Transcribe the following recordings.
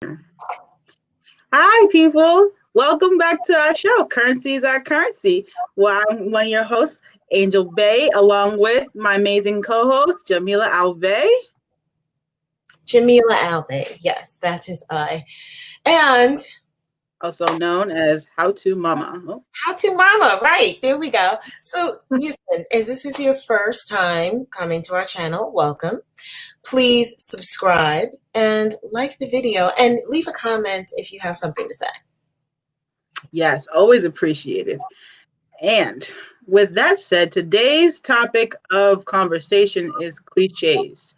Hi, people. Welcome back to our show, Currency is Our Currency. Well, I'm one of your hosts, Angel Bay, along with my amazing co-host, Jamila Alve. Jamila Alve, yes, that's his I. And also known as How to Mama. Oh. How to Mama, right, there we go. So listen, as this is your first time coming to our channel, welcome. Please subscribe and like the video and leave a comment if you have something to say. Yes, always appreciated. And with that said, today's topic of conversation is cliches.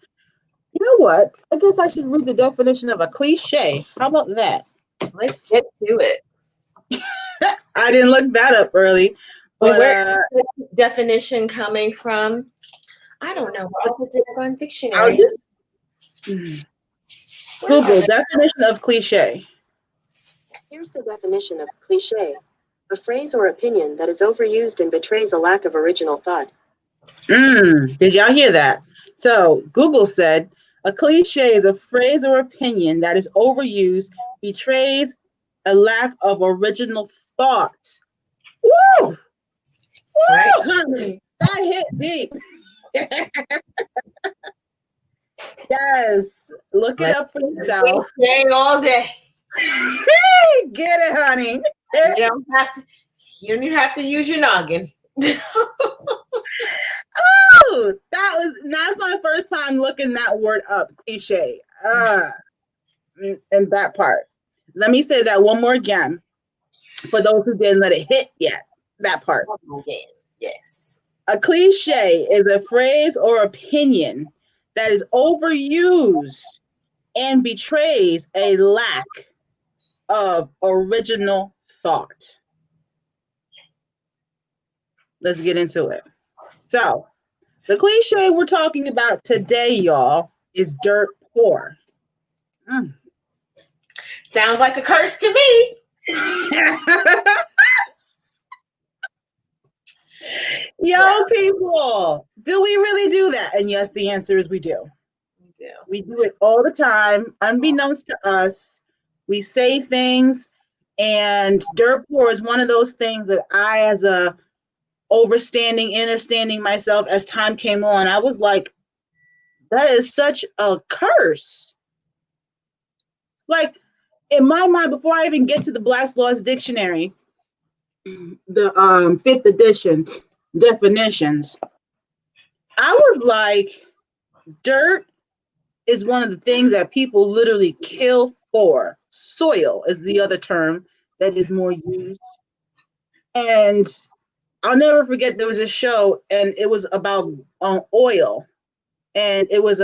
You know what? I guess I should read the definition of a cliche. How about that? Let's get to it. I didn't look that up early. But where's the definition coming from? I don't know. What's the on dictionary? Google definition of cliche. Here's the definition of cliché. A phrase or opinion that is overused and betrays a lack of original thought. Did y'all hear that? So Google said, a cliche is a phrase or opinion that is overused, betrays a lack of original thought. Woo! Woo, right. Honey, that hit deep. Yes, look it up for yourself. All day. Get it, honey. You don't even have to use your noggin. Oh, that's my first time looking that word up, cliche. And that part. Let me say that one more again for those who didn't let it hit yet. That part. Yes. A cliche is a phrase or opinion that is overused and betrays a lack of original thought. Let's get into it. So, the cliche we're talking about today, y'all, is dirt poor. Sounds like a curse to me. Yo, people, do we really do that? And yes, the answer is we do. We do. We do it all the time, unbeknownst to us. We say things, and dirt poor is one of those things that I, as a understanding myself as time came on, I was like, that is such a curse. Like, in my mind, before I even get to the Black's Laws Dictionary, the 5th edition definitions, I was like, dirt is one of the things that people literally kill for. Soil is the other term that is more used. And I'll never forget, there was a show, and it was about oil. And it was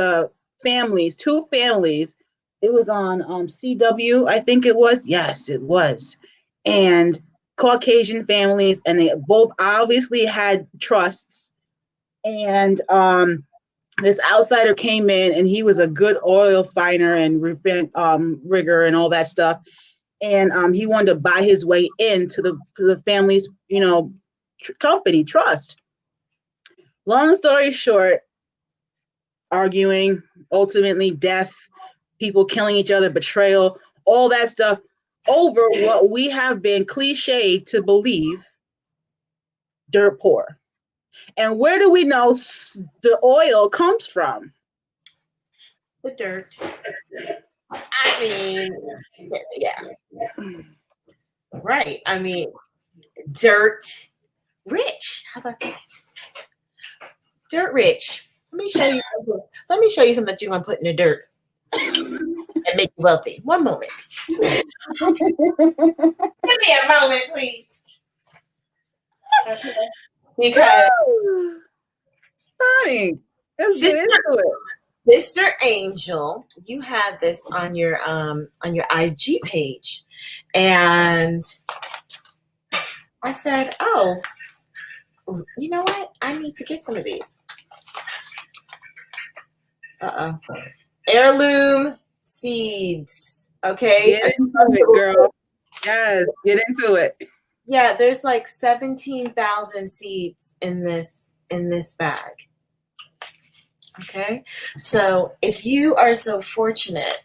two families. It was on CW, I think it was. Yes, it was. And Caucasian families, and they both obviously had trusts. And this outsider came in, and he was a good oil finder and rigger and all that stuff. And he wanted to buy his way into the family's, company trust. Long story short, arguing, ultimately death, people killing each other, betrayal, all that stuff over what we have been cliched to believe, dirt poor. And where do we know the oil comes from? The dirt. I mean, yeah. Right. I mean, dirt rich. How about that? Dirt rich. Let me show you something that you're going to put in the dirt and make you wealthy. One moment. Give me a moment, please. Okay. Because honey, let's get into it. Sister Angel, you had this on your IG page, and I said, "Oh, you know what? I need to get some of these." Heirloom seeds. Okay, get into it, girl. Yes, get into it. Yeah, there's like 17,000 seeds in this bag. Okay, so if you are so fortunate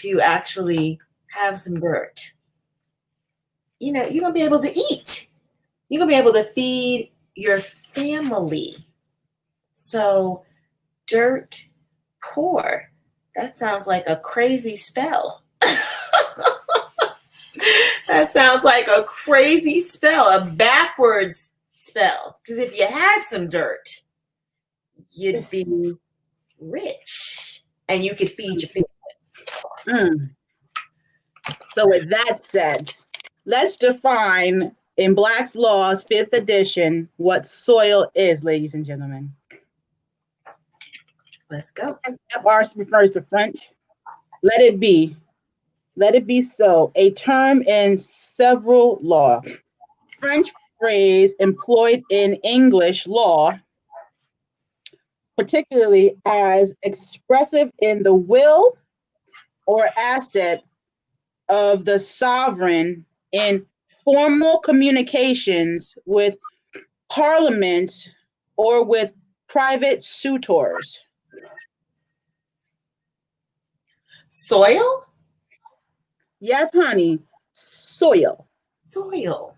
to actually have some dirt, you're going to be able to eat. You're going to be able to feed your family. So dirt poor, that sounds like a crazy spell. That sounds like a crazy spell, a backwards spell. Because if you had some dirt, you'd be rich and you could feed your family. So with that said, let's define in Black's Laws, 5th edition, what soil is, ladies and gentlemen. Let's go. F.R. refers to French. Let it be so. A term in several law. French phrase employed in English law, particularly as expressive in the will or asset of the sovereign in formal communications with Parliament or with private suitors. Soil? Yes, honey. Soil. Soil.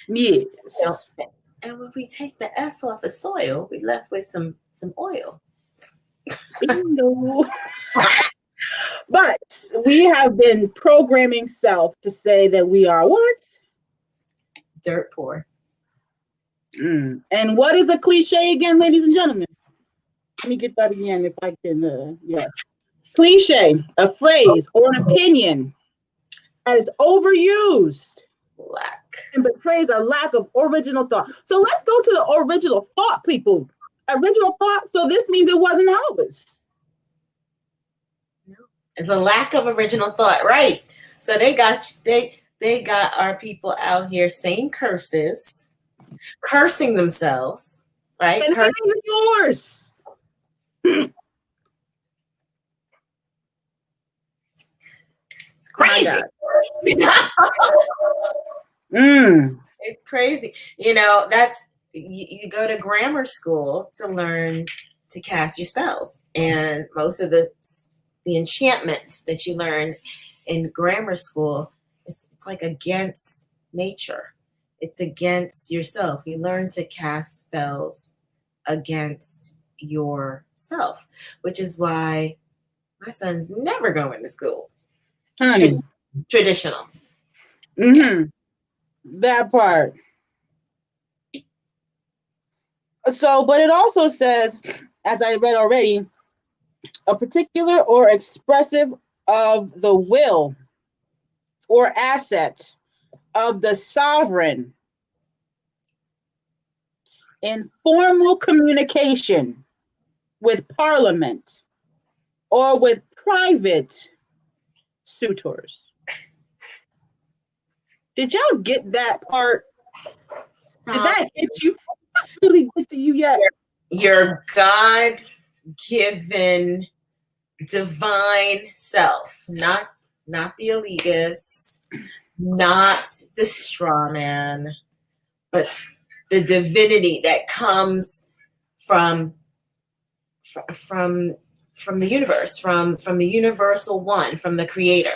Yes. Soil. And when we take the S off of soil, we left with some oil. Bingo. But we have been programming self to say that we are what? Dirt poor. And what is a cliche again, ladies and gentlemen? Let me get that again if I can. Yes. Cliche, a phrase or an opinion that is overused and betrays a lack of original thought. So let's go to the original thought, people. Original thought. So this means it wasn't ours. The lack of original thought, right? So they got our people out here saying curses, cursing themselves, right? And it was yours. It's crazy. It's crazy. That's you go to grammar school to learn to cast your spells, and most of the enchantments that you learn in grammar school, it's like against nature. It's against yourself. You learn to cast spells against yourself, which is why my son's never going to school. Honey. Traditional. That part. So, but it also says, as I read already, a particular or expressive of the will or asset of the sovereign in formal communication with Parliament or with private suitors. Did y'all get that part? Did that hit you? Really get to you yet? Your God-given divine self, not the elitist, not the straw man, but the divinity that comes from the universe, from the universal one, from the creator.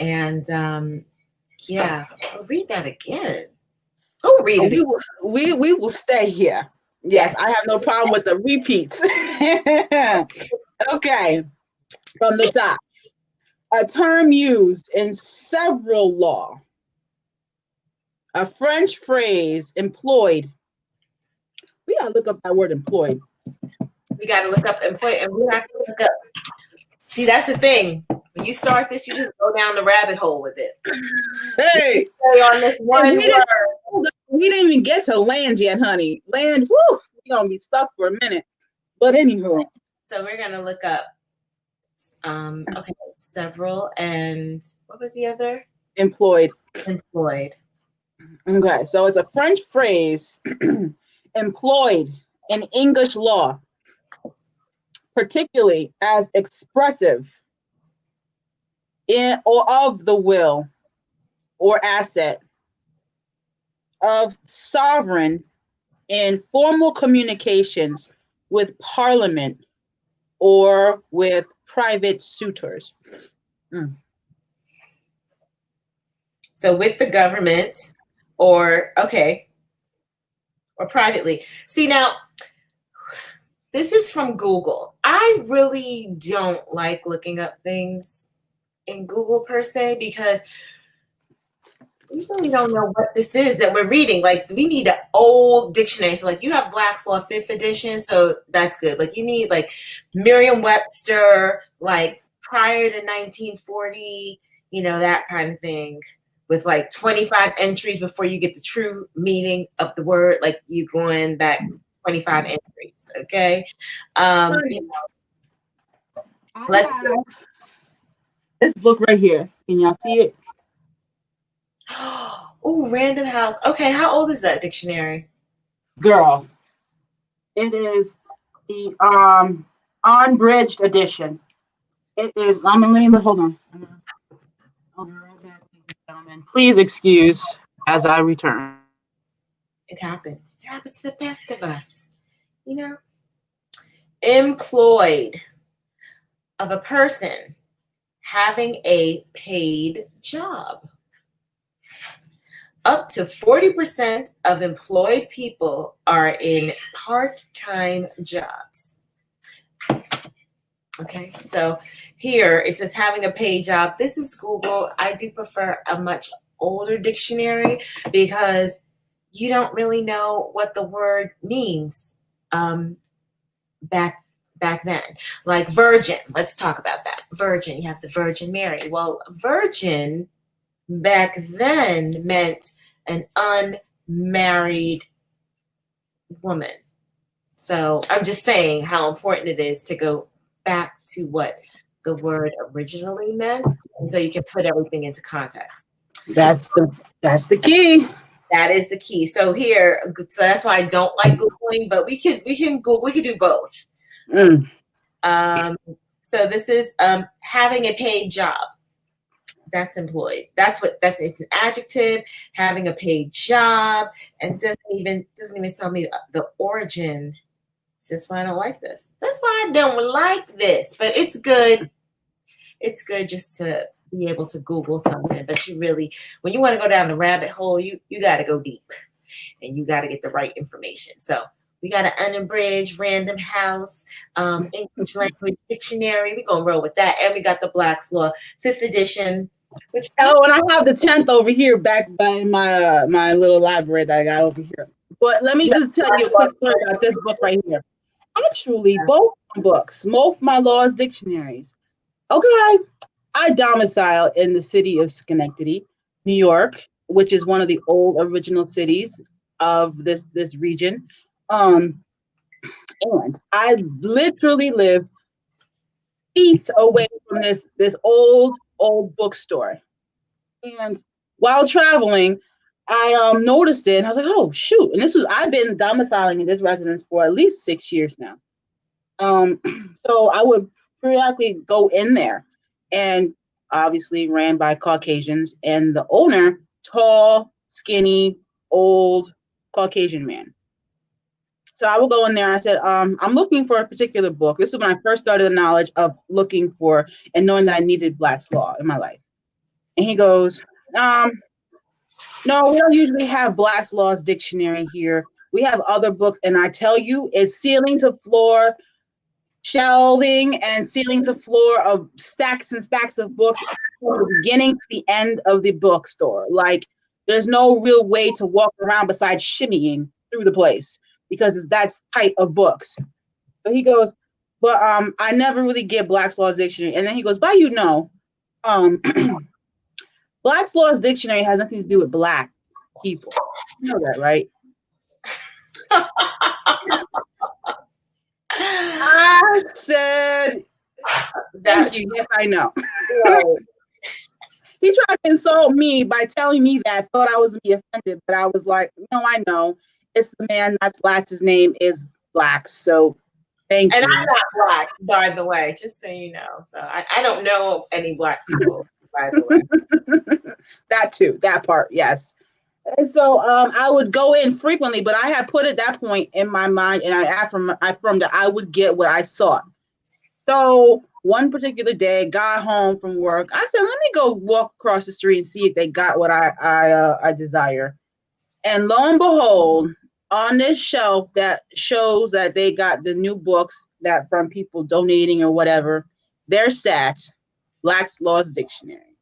And I'll read that again. Oh, read it. We will stay here. Yes, I have no problem with the repeats. Okay, from the top. A term used in several law. A French phrase employed. We gotta look up that word employed. We gotta look up employed, and we have to look up. See, that's the thing. When you start this, you just go down the rabbit hole with it. Hey, on this one word. We didn't even get to land yet, honey. Land, whoo, we're gonna be stuck for a minute. But anywho. So we're gonna look up several, and what was the other? Employed. Okay, so it's a French phrase employed in English law, particularly as expressive in or of the will or asset of sovereign in formal communications with Parliament or with private suitors. Mm. So with the government or privately. See, now, this is from Google. I really don't like looking up things in Google per se because we really don't know what this is that we're reading. Like, we need an old dictionary. So, like, you have Black's Law 5th edition, so that's good. Like, you need, like, Merriam-Webster, like, prior to 1940, that kind of thing, with, like, 25 entries before you get the true meaning of the word. Like, you going back 25 entries, okay? Let's have this book right here. Can y'all see it? Oh, Random House. Okay, how old is that dictionary? Girl, it is the unbridged edition. It is. Hold on. Please excuse as I return. It happens. It happens to the best of us. Employed of a person having a paid job. Up to 40% of employed people are in part-time jobs. Okay, so here it says having a paid job. This is Google. I do prefer a much older dictionary because you don't really know what the word means back then. Like virgin, let's talk about that. Virgin, you have the Virgin Mary. Well, virgin back then meant an unmarried woman. So I'm just saying how important it is to go back to what the word originally meant, and so you can put everything into context. That's the key. That is the key. So here, so that's why I don't like Googling, but we can Google. We can do both. So this is having a paid job. That's employed. It's an adjective, having a paid job, and doesn't even tell me the origin. That's why I don't like this. That's why I don't like this. But it's good. It's good just to be able to Google something. But when you want to go down the rabbit hole, you got to go deep, and you got to get the right information. So we got an unabridged Random House English Language Dictionary. We're gonna roll with that, and we got the Black's Law 5th edition. And I have the 10th over here back by my my little library that I got over here. But let me just tell you a quick story about this book right here. Actually, both books, both my law's dictionaries. Okay, I domicile in the city of Schenectady, New York, which is one of the old original cities of this region. And I literally live feet away from this old bookstore. And while traveling, I noticed it and I was like, oh shoot. And I've been domiciling in this residence for at least 6 years now. So I would periodically go in there, and obviously ran by Caucasians, and the owner, tall, skinny, old Caucasian man. So I would go in there and I said, I'm looking for a particular book. This is when I first started the knowledge of looking for and knowing that I needed Black's Law in my life. And he goes, no, we don't usually have Black's Law's dictionary here. We have other books. And I tell you, it's ceiling to floor shelving and ceiling to floor of stacks and stacks of books from the beginning to the end of the bookstore. Like, there's no real way to walk around besides shimmying through the place because that's tight of books. So he goes, but I never really get Black's Law's dictionary. And then he goes, Black's Law's dictionary has nothing to do with Black people. You know that, right? I said, thank you. Yes, I know. He tried to insult me by telling me that. Thought I was be offended, but I was like, no, I know. It's the man that's last. His name is Black. So thank you. And I'm not Black, by the way, just so you know. So I don't know any Black people, by the way. That too, that part, yes. And so I would go in frequently, but I had put at that point in my mind, and I affirmed that I would get what I sought. So one particular day, got home from work. I said, let me go walk across the street and see if they got what I desire. And lo and behold, on this shelf that shows that they got the new books that from people donating or whatever, there sat Black's Laws Dictionary.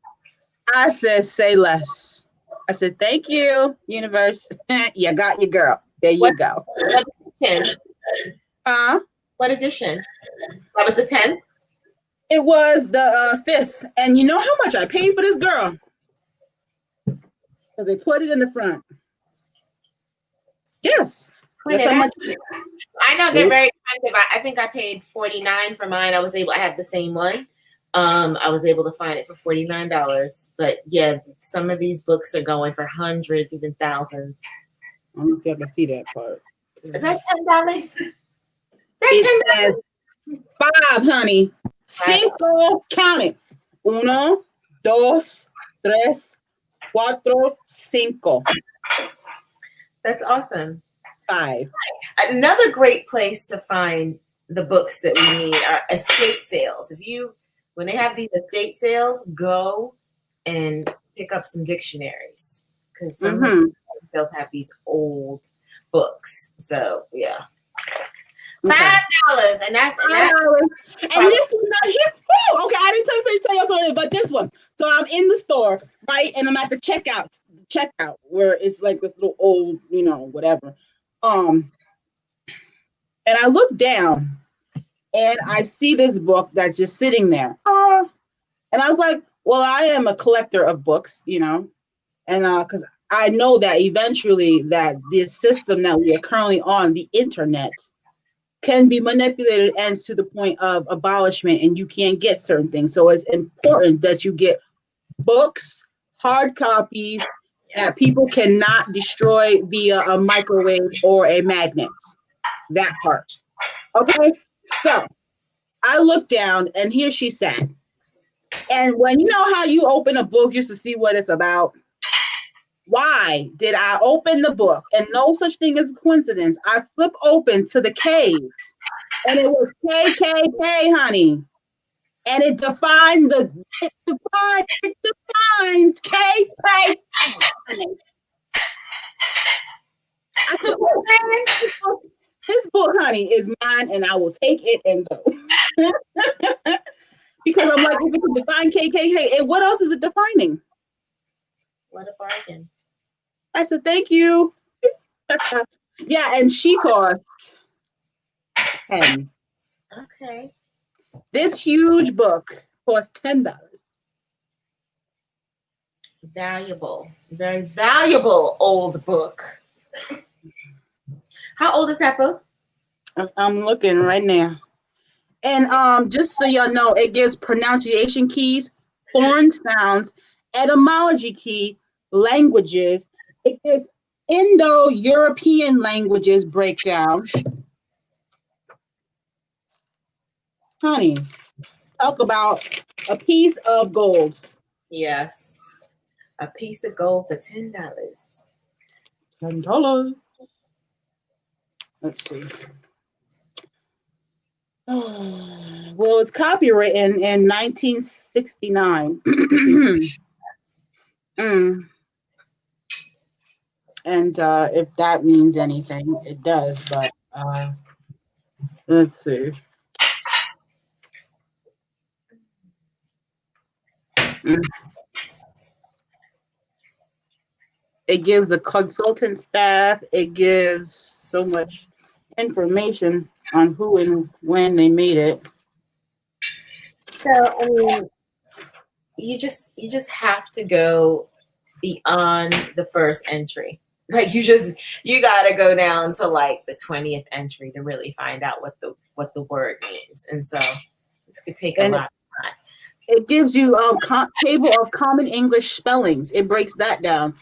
I said, say less. I said, thank you, universe. You got your girl. There you go. What edition? What edition? That was the 10th? It was the 5th. And you know how much I paid for this girl? Because they put it in the front. Yes. That's how much. I know they're very expensive. I think I paid $49 for mine. I had the same one. I was able to find it for $49. But yeah, some of these books are going for hundreds, even thousands. I don't know if you can see that part. Is that $10? It says 5, honey. 5, count it. 1, 2, 3, 4, 5. That's awesome. 5. Another great place to find the books that we need are estate sales. When they have these estate sales, go and pick up some dictionaries because some estate sales have these old books. So yeah. $5, and that's $5. And this one not here. Oh, okay, I didn't tell you something, but this one. So I'm in the store, right, and I'm at the checkout where it's like this little old, whatever. And I look down, and I see this book that's just sitting there. And I was like, well, I am a collector of books, and because I know that eventually that this system that we are currently on, the internet, can be manipulated and to the point of abolishment, and you can't get certain things. So it's important that you get books, hard copies that people cannot destroy via a microwave or a magnet. That part. Okay. So I looked down, and here she sat. And when you know how you open a book just to see what it's about, why did I open the book? And no such thing as a coincidence. I flip open to the K's, and it was KKK, honey. And it defined KKK. I said, this book, honey, is mine, and I will take it and go. Because I'm like, if it can define KKK, what else is it defining? What a bargain. I said, thank you. Yeah, and she cost $10. Okay. This huge book cost $10. Valuable. Very valuable old book. How old is that book? I'm looking right now. And just so y'all know, it gives pronunciation keys, foreign sounds, etymology key, languages. It gives Indo-European languages breakdown. Honey, talk about a piece of gold. Yes. A piece of gold for $10. $10. Let's see. Well, it's copywritten in 1969. And if that means anything, it does. But let's see. It gives a consultant staff. It gives so much information on who and when they made it. So I mean, you just have to go beyond the first entry. Like you gotta go down to like the 20th entry to really find out what the word means. And so this could take a lot of time. It gives you a table of common English spellings. It breaks that down.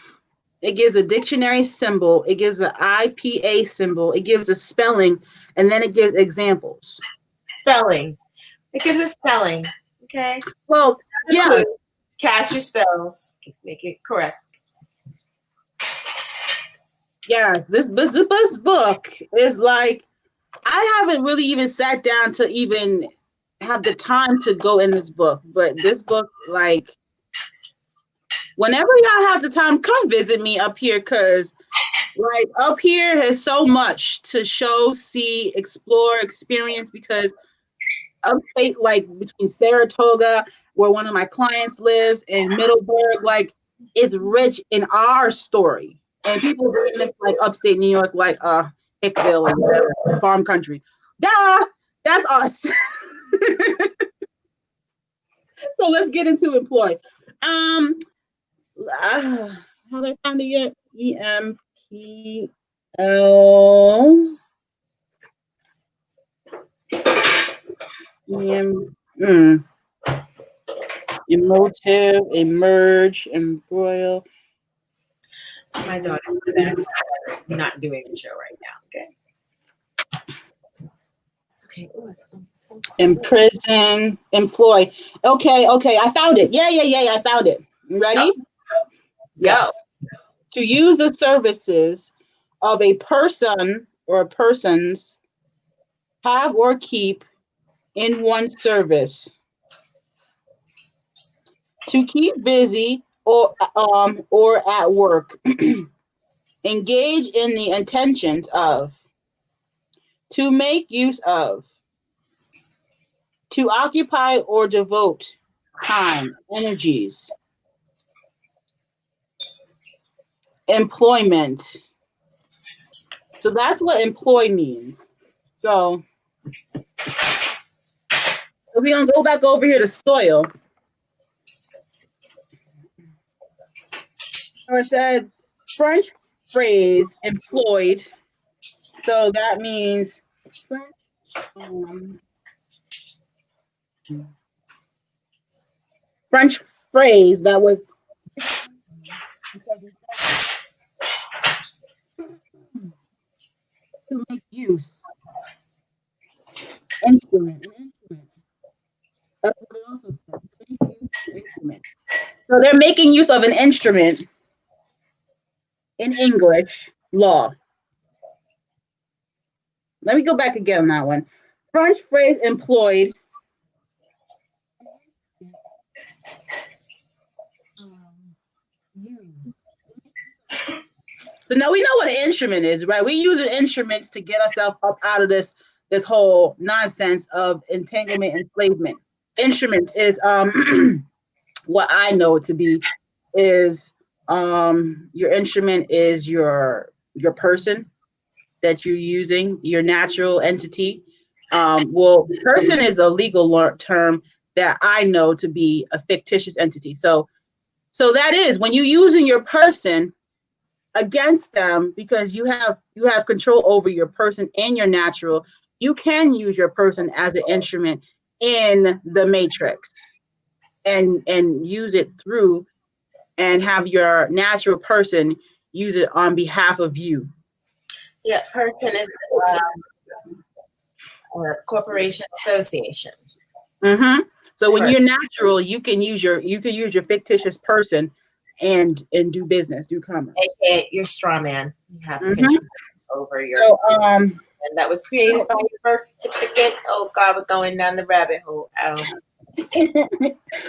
It gives a dictionary symbol. It gives the IPA symbol. It gives a spelling, and then it gives examples. Spelling. It gives a spelling. Okay. Well, yeah. Cast your spells. Make it correct. Yes, this book is like, I haven't really even sat down to even have the time to go in this book, but this book, like, whenever y'all have the time, come visit me up here, because like up here has so much to show, see, explore, experience, because upstate, like between Saratoga, where one of my clients lives, and Middleburg, like it's rich in our story. And people reading this like upstate New York, like Hickville or whatever, farm country. Duh, that's us. So let's get into employ. Have I found it yet? EMPL. Emotive, emerge, embroil. My daughter's in the back, not doing the show right now. Okay. It's okay. Ooh, Imprison, employ. Okay. I found it. Yeah. I found it. Ready? Oh. Yes. To use the services of a person or persons, have or keep in one's service. To keep busy or at work. Engage in the intentions of. To make use of. To occupy or devote time, energies. Employment. So that's what employ means. So we're going to go back over here to soil. So it said French phrase employed. So that means French phrase that was to make use. Instrument. That's what it also says. Make use instrument. So they're making use of an instrument in English law. Let me go back again on that one. French phrase employed. So now we know what an instrument is, right? We use instruments to get ourselves up out of this whole nonsense of entanglement, enslavement. Instruments is what I know it to be is your instrument is your person that you're using, your natural entity. Well, person is a legal term that I know to be a fictitious entity. So that is when you're using your person against them, because you have control over your person and your natural, you can use your person as an instrument in the matrix and use it through and have your natural person use it on behalf of you. Yeah, person is or corporation association. Mm-hmm. So when you're natural, you can use your fictitious person and do business, do commerce. Your straw man. You have control over your. So, and that was created by your birth certificate. Oh God, we're going down the rabbit hole. Oh.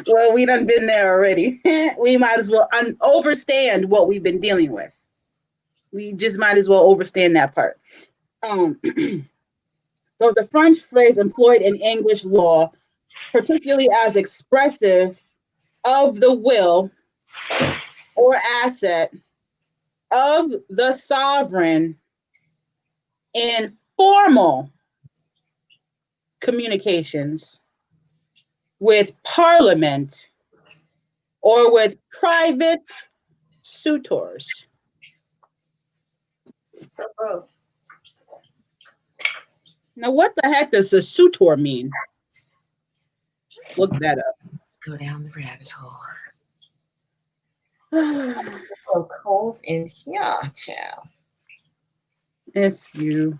Well, we done been there already. We might as well overstand what we've been dealing with. We just might as well overstand that part. So the French phrase employed in English law, particularly as expressive of the will or asset of the sovereign in formal communications with Parliament or with private suitors. So, bro. Now, what the heck does a suitor mean? Look that up. Go down the rabbit hole. So cold in here, child. S-U.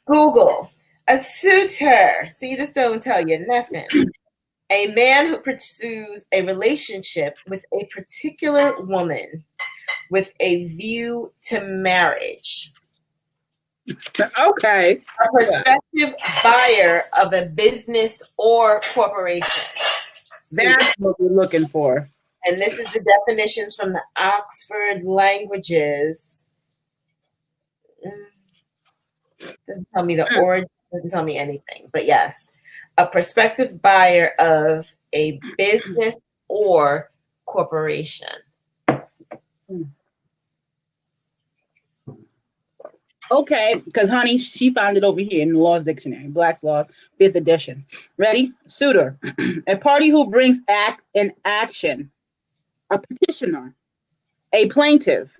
Google. A suitor. See, this don't tell you nothing. A man who pursues a relationship with a particular woman with a view to marriage. Okay. A prospective buyer of a business or corporation. That's what we're looking for. And this is the definitions from the Oxford Languages. Doesn't tell me the origin, doesn't tell me anything. But yes, a prospective buyer of a business or corporation. Okay, because honey, she found it over here in the Law's Dictionary, Black's Law, 5th edition. Ready? Suitor, a party who brings an action, a petitioner, a plaintiff.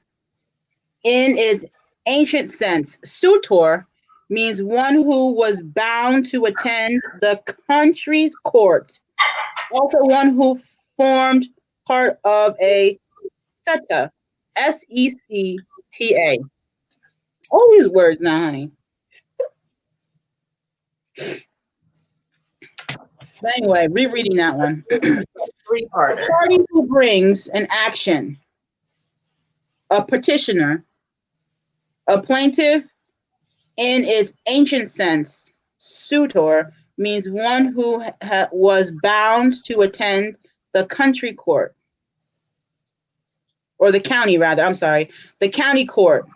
In its ancient sense, suitor means one who was bound to attend the country's court, also one who formed part of a SETA, S-E-C-T-A. All these words now, honey. But anyway, rereading that one. Three-parter. A party who brings an action, a petitioner, a plaintiff. In its ancient sense, suitor means one who was bound to attend the country court, or the county, rather. I'm sorry, the county court.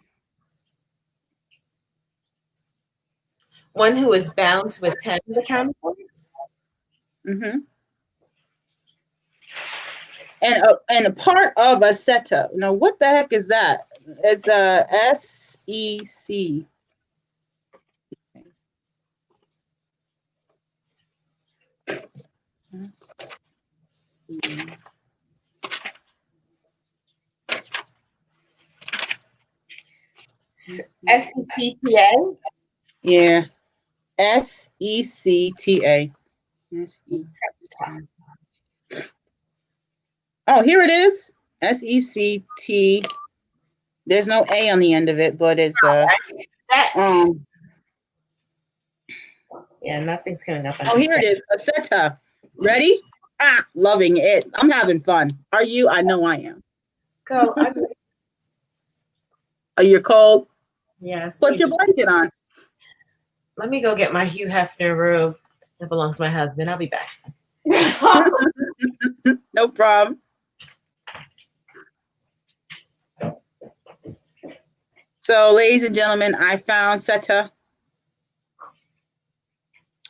One who is bound to attend the county court? Mm-hmm. And a part of a SETA. Now, what the heck is that? It's a S-E-C. S-E-C-T-A? Yeah. S-E-C-T-A. S-E-C-T-A. Oh, here it is. S-E-C-T. There's no A on the end of it, but it's yeah, nothing's coming up. Oh, here it is. A SETA. Ready? Loving it. I'm having fun. Are you? I know I am. Go. Are you cold? Yes. Put your blanket on. Let me go get my Hugh Hefner robe that belongs to my husband. I'll be back. No problem. So, ladies and gentlemen, I found SETA.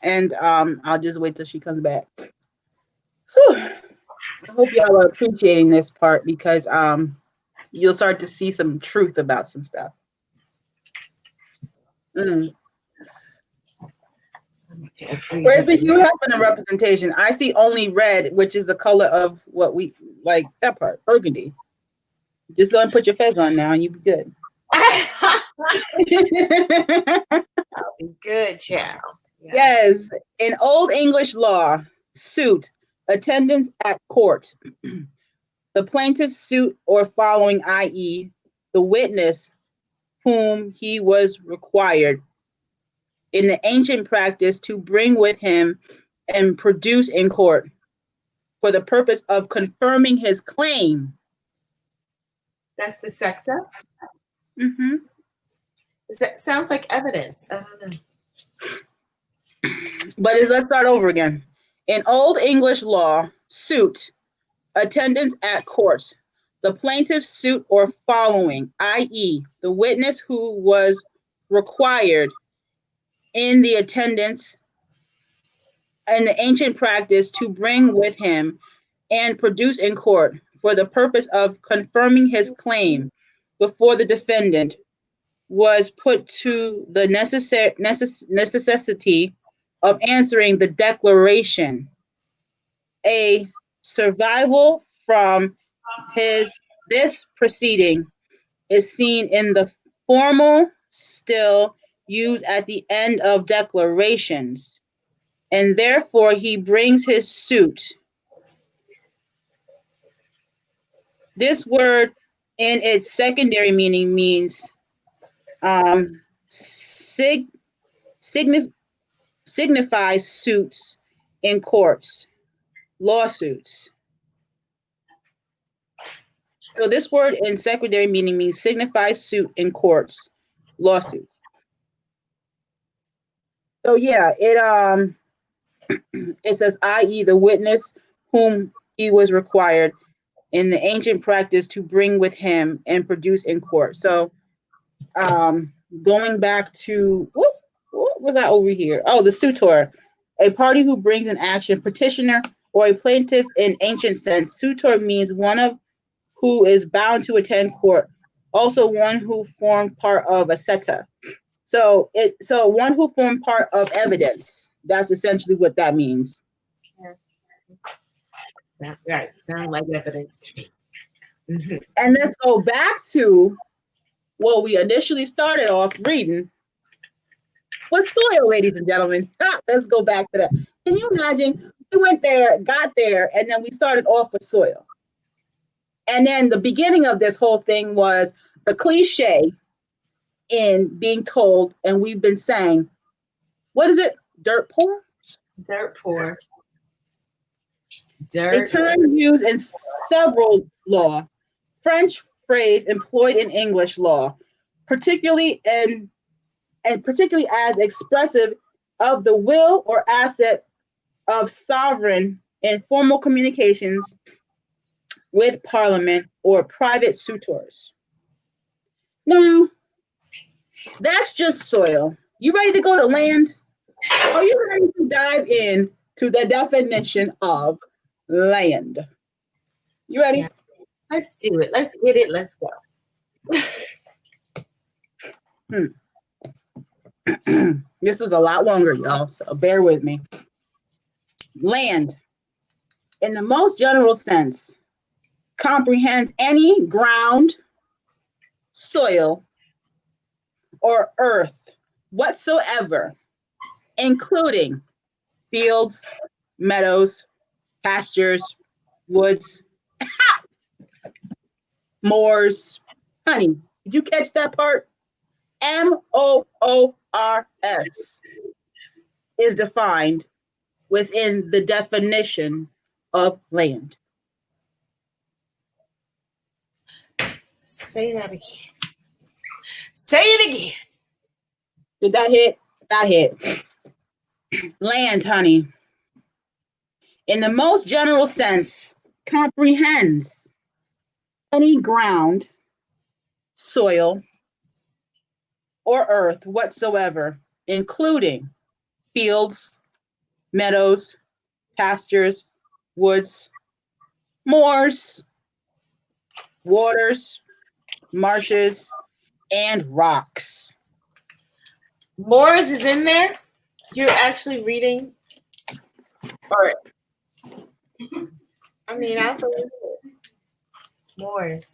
And I'll just wait till she comes back. Whew. I hope y'all are appreciating this part because you'll start to see some truth about some stuff. Where's the Hugh Hefner representation? I see only red, which is the color of what we like, that part, burgundy. Just go and put your fez on now and you be good. I'll be good, child. Yes. In Old English law, suit, attendance at court. The plaintiff's suit or following, i.e., the witness whom he was required in the ancient practice to bring with him and produce in court for the purpose of confirming his claim. That's the sector? Mm-hmm. That sounds like evidence. I don't know. But let's start over again. In Old English law, suit, attendance at court, the plaintiff's suit or following, i.e., the witness who was required in the attendance and the ancient practice to bring with him and produce in court for the purpose of confirming his claim before the defendant was put to the necessity of answering the declaration. A survival from this proceeding is seen in the formal still used at the end of declarations, and therefore he brings his suit. This word in its secondary meaning means sig- signifies suits in courts, lawsuits. So this word in secondary meaning means signifies suit in courts, lawsuits. So yeah, it says, i.e., the witness whom he was required in the ancient practice to bring with him and produce in court. So going back to what was I over here? Oh, the suitor, a party who brings an action, petitioner, or a plaintiff in ancient sense. Suitor means one of who is bound to attend court, also one who formed part of a seta. So one who formed part of evidence. That's essentially what that means. Yeah. Right. Sounds like evidence to me. Mm-hmm. And let's go back to what we initially started off reading was soil, ladies and gentlemen. Let's go back to that. Can you imagine? We went there, got there, and then we started off with soil. And then the beginning of this whole thing was the cliche in being told, and we've been saying, what is it? Dirt poor? Dirt poor. A term used in several law, French phrase employed in English law, particularly as expressive of the will or asset of sovereign in formal communications with parliament or private suitors. Now, that's just soil. You ready to go to land? Are you ready to dive in to the definition of land? You ready? Yeah. Let's do it. Let's get it. Let's go. This is a lot longer, y'all, so bear with me. Land, in the most general sense, comprehends any ground, soil, or earth whatsoever, including fields, meadows, pastures, woods, moors. Honey, did you catch that part? MOORS is defined within the definition of land. Say that again. Say it again. Did that hit? That hit. Land, honey, in the most general sense, comprehends any ground, soil, or earth whatsoever, including fields, meadows, pastures, woods, moors, waters, marshes, and rocks. Moors is in there. You're actually reading, or I mean, I believe it.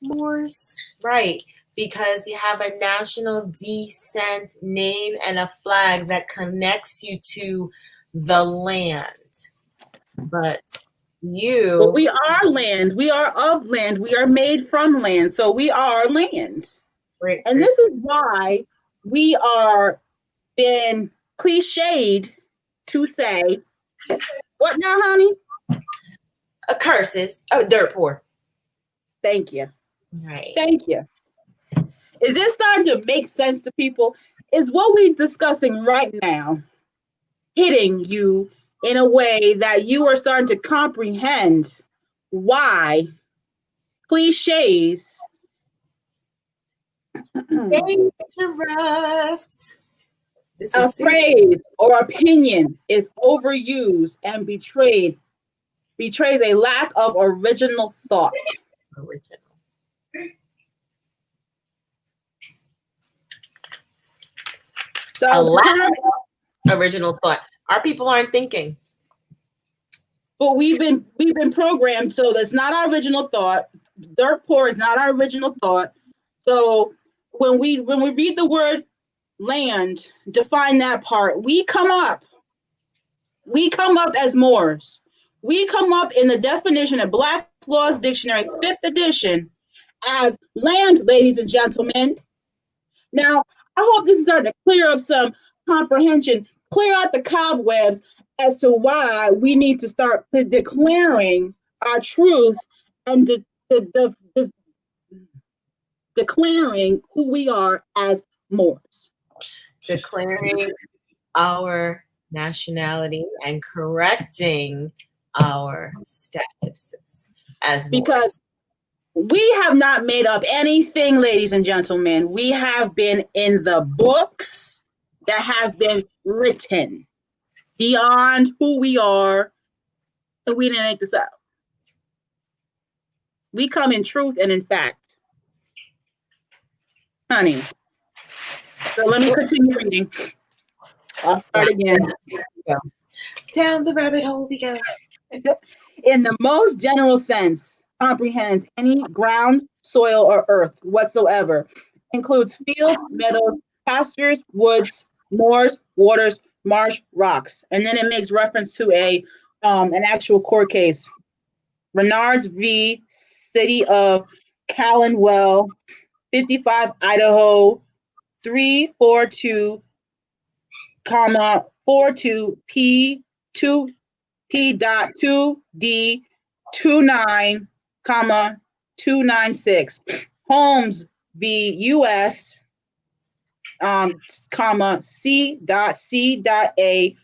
Moors, right? Because you have a national descent name and a flag that connects you to the land. But we are land. We are of land. We are made from land. So we are land. Right. And this is why we are been cliched to say, what now, honey? Curses. Oh, dirt poor. Thank you. Right. Thank you. Is this starting to make sense to people? Is what we're discussing right now hitting you in a way that you are starting to comprehend why cliches dangerous. A phrase or opinion is overused and betrays a lack of original thought. So a lack of original thought. Our people aren't thinking. But we've been programmed, so that's not our original thought. Dirt poor is not our original thought. So when we read the word land, define that part. We come up as Moors. We come up in the definition of Black's Laws Dictionary, 5th edition, as land, ladies and gentlemen, Now, I hope this is starting to clear up some comprehension, clear out the cobwebs as to why we need to start declaring our truth and declaring who we are as Moors. Declaring our nationality and correcting our statuses as Because Moors. we have not made up anything, ladies and gentlemen. We have been in the books that has been written beyond who we are, and we didn't make this up. We come in truth and in fact. Honey. So let me continue reading. I'll start again. Down the rabbit hole we go. In the most general sense, comprehends any ground, soil, or earth whatsoever. Includes fields, meadows, pastures, woods, moors, waters, marsh, rocks. And then it makes reference to an actual court case. Reynard v. City of Caldwell, 55 Idaho, 342, 42 P2 P.2D 29, 296. Holmes v. U.S. C.C.A,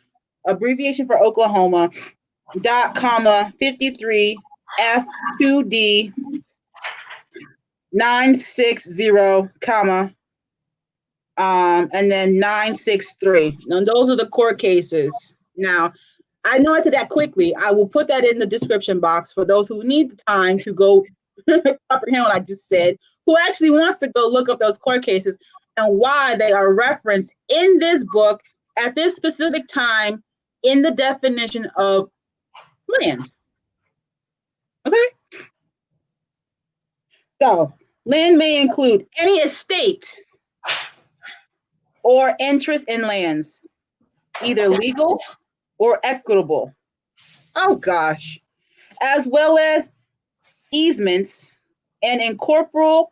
abbreviation for Oklahoma, 53 F2D 960, and then 963. Now, those are the court cases. Now, I know I said that quickly. I will put that in the description box for those who need the time to go comprehend what I just said, who actually wants to go look up those court cases and why they are referenced in this book at this specific time in the definition of land. Okay? So, land may include any estate or interest in lands, either legal or equitable. Oh gosh. As well as easements and incorporeal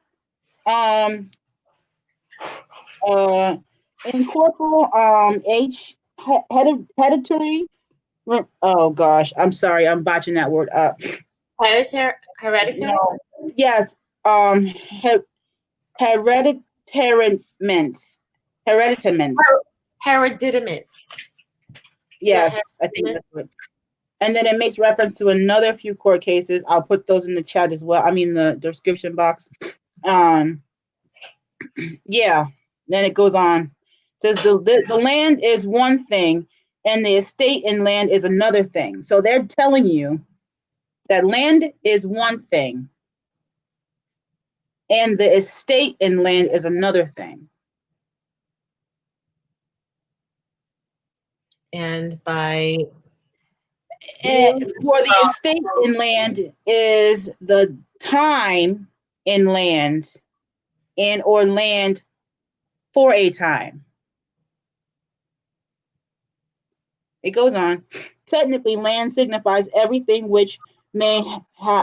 hereditary. Oh gosh, I'm sorry, I'm botching that word up. Hereditary? No. Yes. Hereditaments. Hereditaments. Yes, I think that's what. And then it makes reference to another few court cases. I'll put those in the chat as well. I mean, the description box. Yeah. Then it goes on. It says the land is one thing, and the estate in land is another thing. So they're telling you that land is one thing, and the estate in land is another thing. And by for the estate in land is the time in land and or land for a time. It goes on. Technically, land signifies everything which may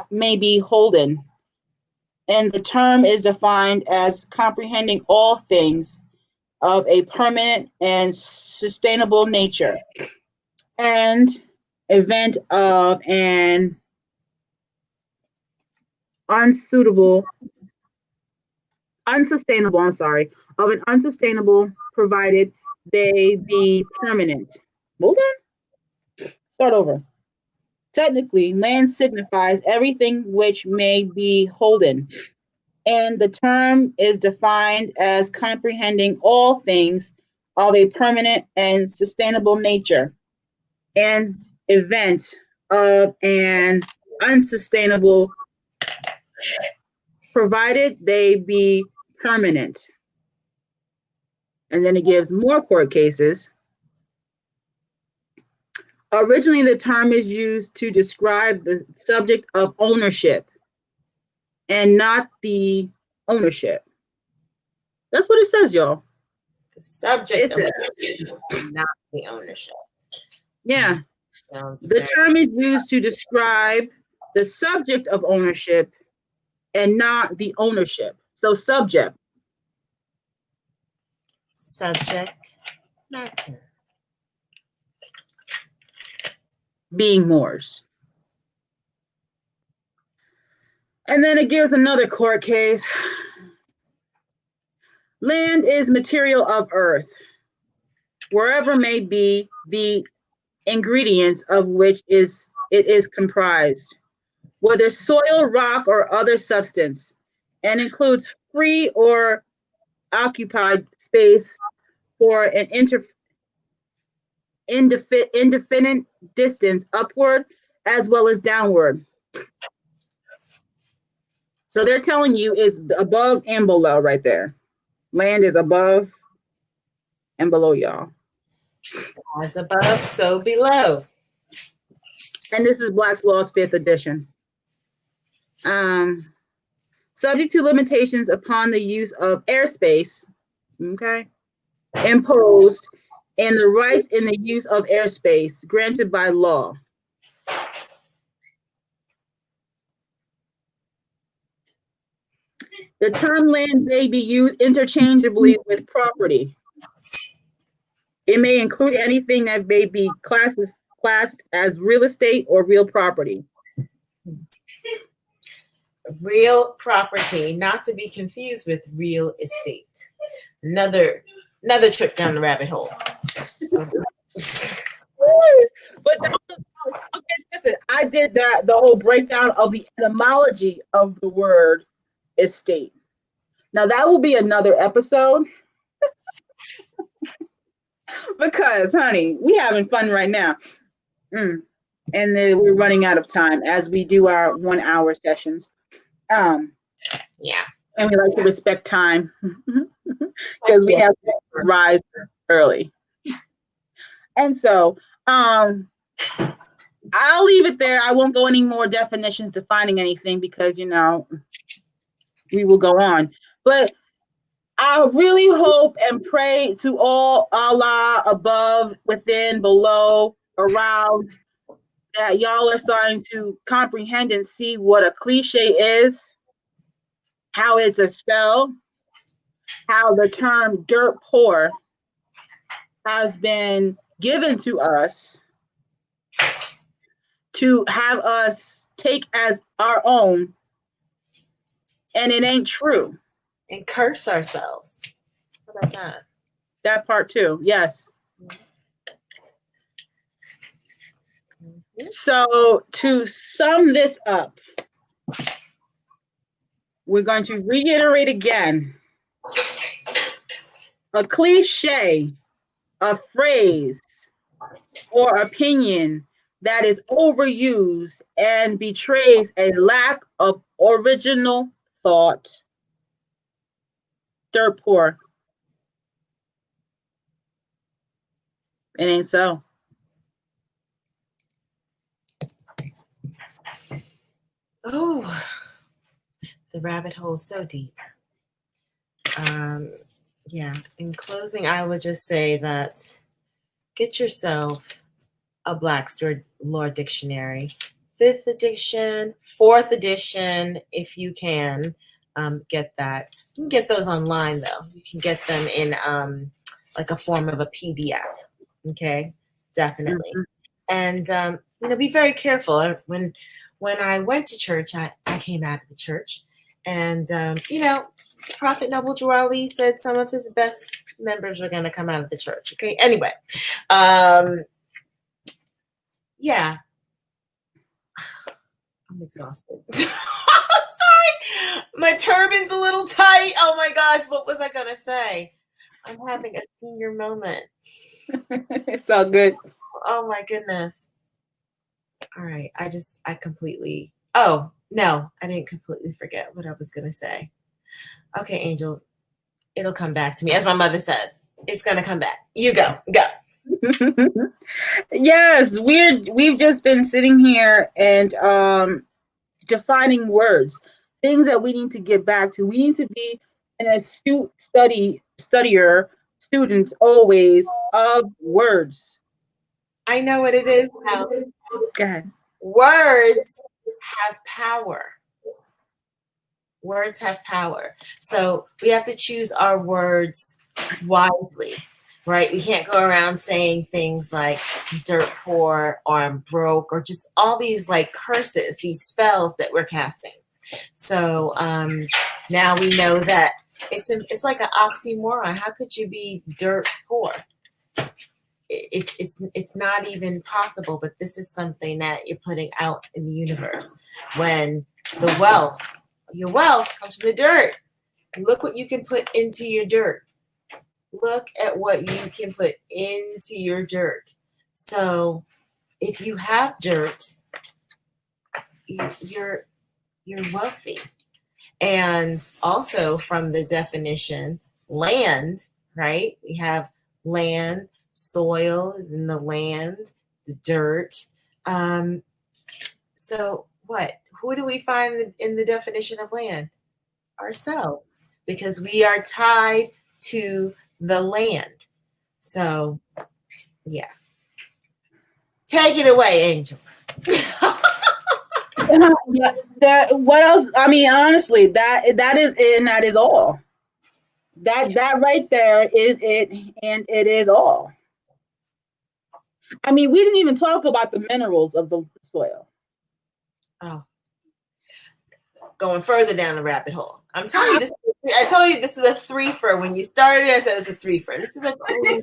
be holden, and the term is defined as comprehending all things of a permanent and sustainable nature, and event of an unsustainable, provided they be permanent. Hold on. Start over. Technically, land signifies everything which may be holden, and the term is defined as comprehending all things of a permanent and sustainable nature, and event of an unsustainable, provided they be permanent. And then it gives more court cases. Originally, the term is used to describe the subject of ownership and not the ownership. That's what it says, y'all. The subject of ownership, not the ownership. Yeah. The term is used to describe the subject of ownership and not the ownership. So subject. subject matter. Being Moors. And then it gives another court case. Land is material of earth, wherever may be the ingredients of which it is comprised, whether soil, rock, or other substance, and includes free or occupied space for an indefinite distance upward as well as downward. So they're telling you it's above and below right there. Land is above and below, y'all. As above, so below. And this is Black's Law's 5th edition. Subject to limitations upon the use of airspace, okay, imposed, and the rights in the use of airspace granted by law. The term land may be used interchangeably with property. It may include anything that may be classed as real estate or real property. Real property, not to be confused with real estate. Another trip down the rabbit hole. But okay, listen, I did the whole breakdown of the etymology of the word estate. Now that will be another episode. Because, honey, we having fun right now. And then we're running out of time as we do our 1 hour sessions. Yeah. And we like to respect time because we have to rise early. And so I'll leave it there. I won't go any more definitions defining anything because, you know, we will go on. But I really hope and pray to all Allah above, within, below, around, that y'all are starting to comprehend and see what a cliche is, how it's a spell, how the term dirt poor has been given to us to have us take as our own, and it ain't true. And curse ourselves. How about that? That part too, yes. So to sum this up, we're going to reiterate again. A cliche, a phrase, or opinion that is overused and betrays a lack of original thought. Dirt poor. It ain't so. Oh, the rabbit hole is so deep. Yeah, in closing, I would just say that get yourself a Black's Law Dictionary, 5th edition, 4th edition, if you can get that. You can get those online, though. You can get them in like a form of a PDF. Okay, definitely. And be very careful. When I went to church, I came out of the church, and Prophet Noble Drew Ali said some of his best members are going to come out of the church. Okay, anyway, yeah, I'm exhausted. Sorry, my turban's a little tight. Oh my gosh, what was I going to say? I'm having a senior moment. It's all good. Oh my goodness. All right. I completely, oh no, I didn't completely forget what I was going to say. Okay, Angel, it'll come back to me. As my mother said, it's going to come back. You go. Yes, we've just been sitting here and defining words, things that we need to get back to. We need to be an astute students always of words. I know what it is now. Go ahead. Words have power. Words have power. So we have to choose our words wisely, right? We can't go around saying things like dirt poor or I'm broke or just all these like curses, these spells that we're casting. So now we know that it's like an oxymoron. How could you be dirt poor? It's not even possible, but this is something that you're putting out in the universe. When your wealth comes from the dirt. Look what you can put into your dirt. Look at what you can put into your dirt. So if you have dirt, you're wealthy. And also from the definition, land, right? We have land, soil in the land, the dirt. So what? Who do we find in the definition of land? Ourselves, because we are tied to the land. So, yeah. Take it away, Angel. Yeah, what else? I mean, honestly, that is all. That right there is it, and it is all. I mean, we didn't even talk about the minerals of the soil. Oh, going further down the rabbit hole. I'm telling you this. I told you this is a three-fer. When you started, I said it's a three-fer. This is a three-fer.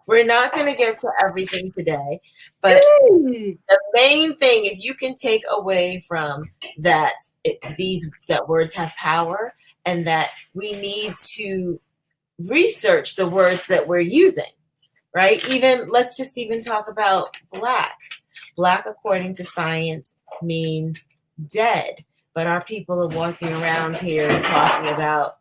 We're not going to get to everything today, but the main thing, if you can take away from that, that words have power, and that we need to research the words that we're using, right? Let's just even talk about black. Black, according to science, means dead. But our people are walking around here talking about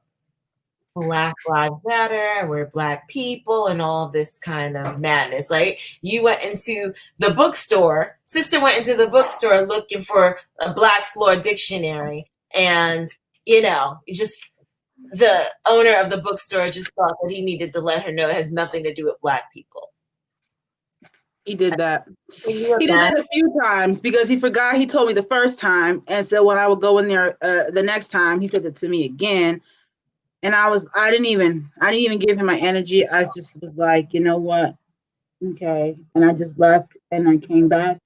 Black Lives Matter, we're Black people, and all this kind of madness. Right? You went into the bookstore, sister went into the bookstore looking for a Black's Law dictionary, and just the owner of the bookstore just thought that he needed to let her know it has nothing to do with Black people. He did that. He did that a few times because he forgot. He told me the first time, and so when I would go in there the next time, he said it to me again, and I didn't even give him my energy. I just was like, you know what, okay, and I just left, and I came back.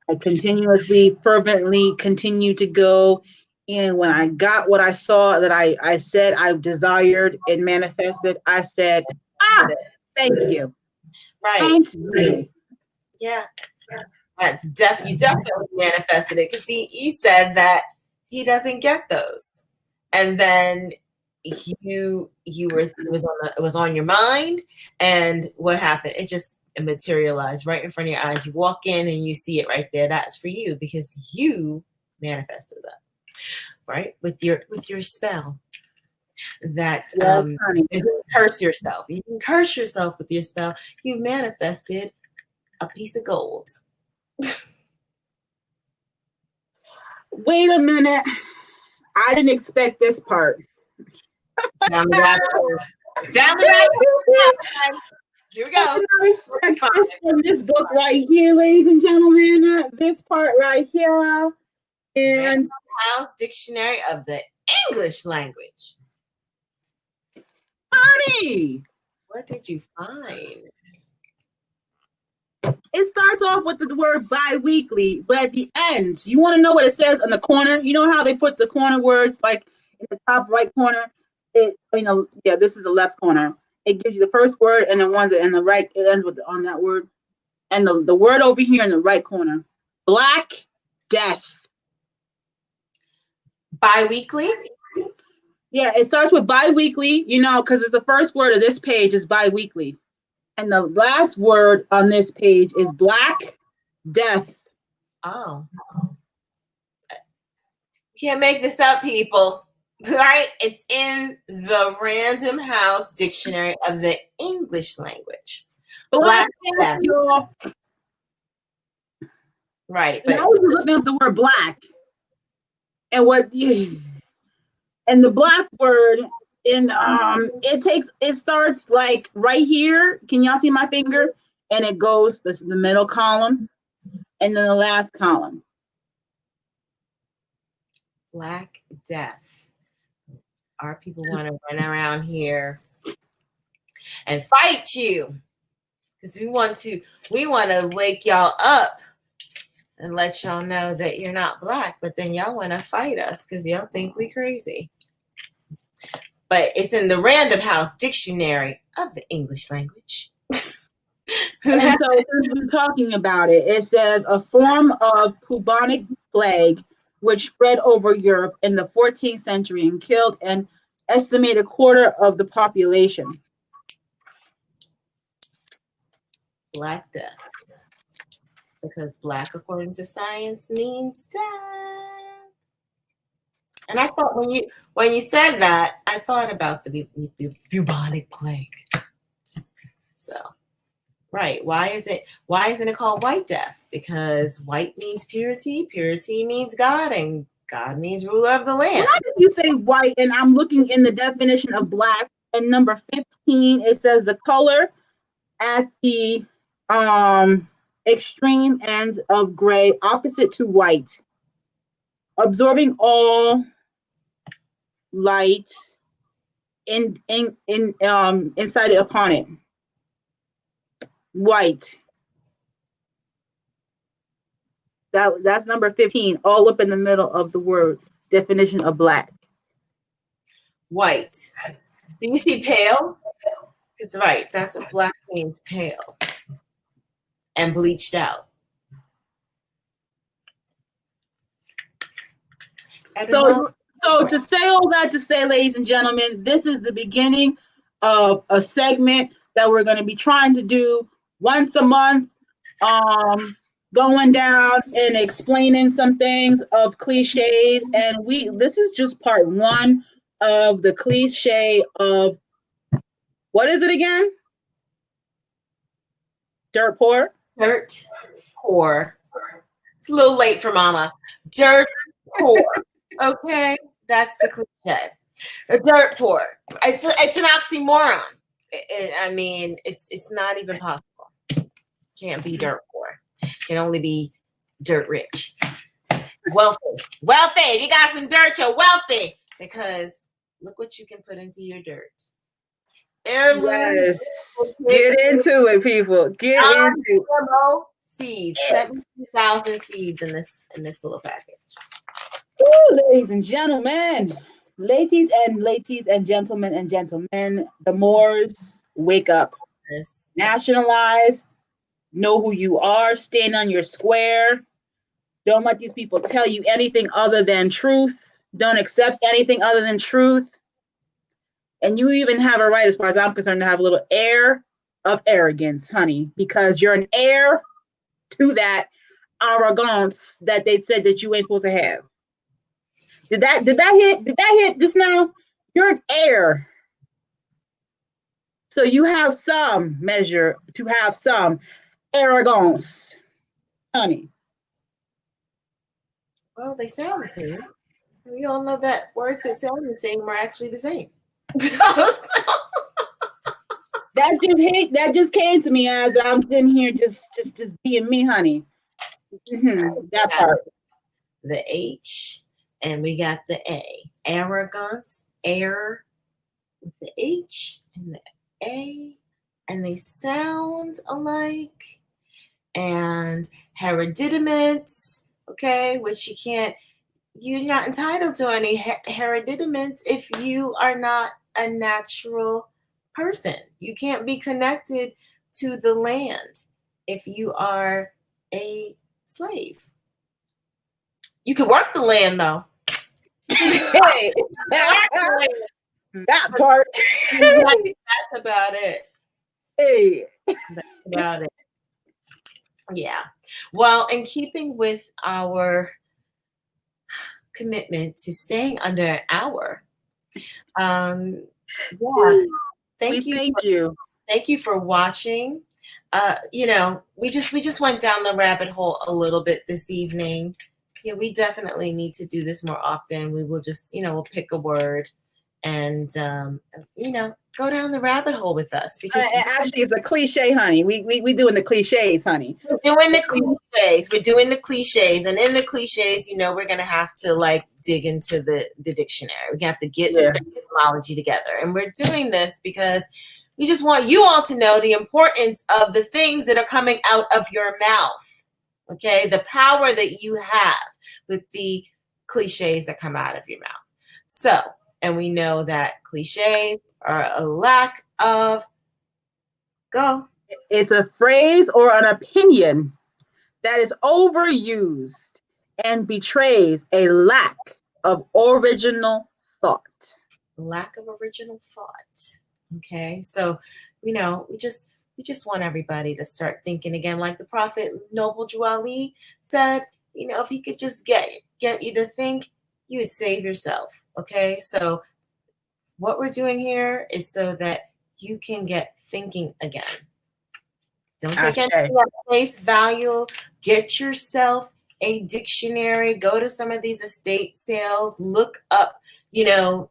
I continuously, fervently continued to go, and when I got what I saw that I said I desired and manifested, I said, thank you, right, thank you. Yeah, you definitely manifested it because he said that he doesn't get those, and then it was on your mind, and what happened? It materialized right in front of your eyes. You walk in and you see it right there. That's for you because you manifested that, right? With your spell. That you can curse yourself. You can curse yourself with your spell. You manifested a piece of gold. Wait a minute. I didn't expect this part. Down the rabbit hole. Here we go. I did not expect this from this book right here, ladies and gentlemen. This part right here. And House Dictionary of the English Language. Honey, what did you find? It starts off with the word bi-weekly, but at the end, you want to know what it says in the corner? You know how they put the corner words like in the top right corner? This is the left corner. It gives you the first word and the ones that in the right, it ends with on that word. And the word over here in the right corner, Black Death. Bi-weekly? Yeah, it starts with bi-weekly, because it's the first word of this page is bi-weekly. And the last word on this page is Black Death. Oh. You can't make this up, people. Right? It's in the Random House Dictionary of the English Language. Black Death, y'all. Right. But I was looking at the word black. And the black word it starts like right here. Can y'all see my finger? And it goes this is the middle column and then the last column. Black Death. Our people want to run around here and fight you. Because we want to wake y'all up and let y'all know that you're not black, but then y'all want to fight us because y'all think we crazy. But it's in the Random House Dictionary of the English language. And so since we're talking about it, it says a form of bubonic plague which spread over Europe in the 14th century and killed an estimated quarter of the population. Black Death. Because black, according to science, means death. And I thought when you said that, I thought about the bubonic plague. So, right. Why isn't it called White Death? Because white means purity, purity means God, and God means ruler of the land. Why did you say white? And I'm looking in the definition of black, and number 15, it says the color at the extreme ends of gray, opposite to white, absorbing all light incited upon it. White. That's number 15, all up in the middle of the word definition of black. White. Do you see pale? It's right. That's what black means, pale and bleached out. So to say all that to say, ladies and gentlemen, this is the beginning of a segment that we're going to be trying to do once a month, going down and explaining some things of cliches. And this is just part one of the cliche of, what is it again? Dirt poor? Dirt poor. It's a little late for mama. Dirt poor. Okay, that's the cliche. A dirt poor. It's an oxymoron. I mean, it's not even possible. Can't be dirt poor. Can only be dirt rich. Wealthy. If you got some dirt, you're wealthy. Because look what you can put into your dirt. Heirloom. Yes. Get into it, people. Get into it. Seeds. 70,000 seeds in this little package. Ooh, ladies and gentlemen. Ladies and gentlemen, the Moors, wake up. Yes. Nationalize. Know who you are. Stand on your square. Don't let these people tell you anything other than truth. Don't accept anything other than truth. And you even have a right, as far as I'm concerned, to have a little air of arrogance, honey, because you're an heir to that arrogance that they said that you ain't supposed to have. Did that hit just now? You're an heir. So you have some measure to have some arrogance, honey. Well, they sound the same. We all know that words that sound the same are actually the same. That just came to me as I'm sitting here just being me, honey. Mm-hmm. That part. The H and we got the A. Arrogance, air with the H and the A, and they sound alike. And hereditament, okay, which you're not entitled to any hereditament if you are not a natural person. You can't be connected to the land if you are a slave. You can work the land though. Hey, that part. That's about it. Hey. That's about it. Yeah. Well, in keeping with our commitment to staying under an hour, thank you. Thank you for watching. We just went down the rabbit hole a little bit this evening. Yeah, we definitely need to do this more often. We will just, we'll pick a word and, go down the rabbit hole with us. Because actually, it's a cliche, honey. We doing the cliches, honey. We're doing the cliches. We're doing the cliches. And in the cliches, we're going to have to dig into the dictionary. We have to get the etymology together. And we're doing this because We just want you all to know the importance of the things that are coming out of your mouth. Okay, the power that you have with the cliches that come out of your mouth. So, and we know that cliches are a lack of, go. It's a phrase or an opinion that is overused and betrays a lack of original thought. Lack of original thought. Okay, so we just want everybody to start thinking again, like the Prophet Noble Drew Ali said. If he could just get you to think, you would save yourself. Okay, so what we're doing here is so that you can get thinking again. Don't take anything at face value. Get yourself a dictionary. Go to some of these estate sales. Look up, go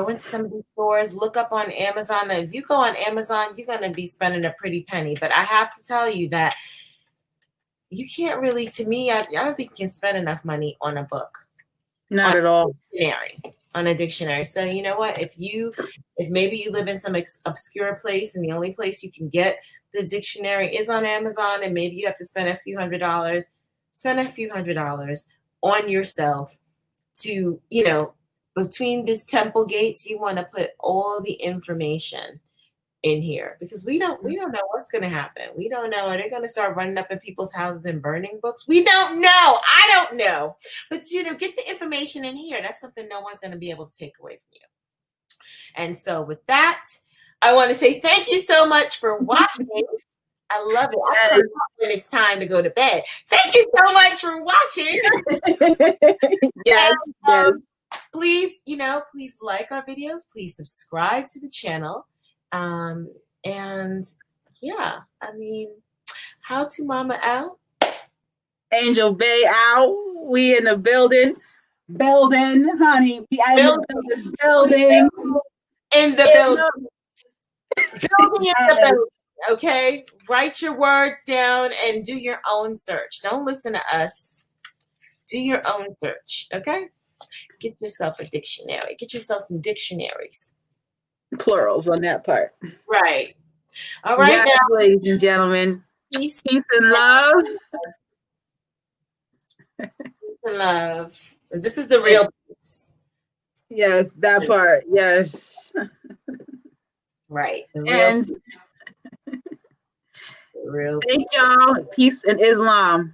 into some of these stores. Look up on Amazon. Now, if you go on Amazon, you're going to be spending a pretty penny. But I have to tell you that you can't really, to me, I don't think you can spend enough money on a book. Not at all. On a dictionary. So you know what? If maybe you live in some obscure place and the only place you can get the dictionary is on Amazon, and maybe you have to spend a few $100s, spend a few $100s on yourself to, between these temple gates, you want to put all the information in here, because we don't know what's going to happen. We don't know. Are they going to start running up in people's houses and burning books? We don't know. I don't know. But, get the information in here. That's something no one's going to be able to take away from you. And so with that, I want to say thank you so much for watching. I love it. I forgot when it's time to go to bed. Thank you so much for watching. Yes. Please, please like our videos. Please subscribe to the channel. And yeah, how to Mama out? Angel Bay out. We in the building. Honey. We out in the building. In the building. Building in the building. Okay? Write your words down and do your own search. Don't listen to us. Do your own search. Okay? Get yourself a dictionary. Get yourself some dictionaries. Plurals on that part. Right. All right, yes, now, ladies and gentlemen. Peace and love. Peace and love. This is the real peace. Yes, that part. Yes. Right. And real thank y'all. Peace in Islam.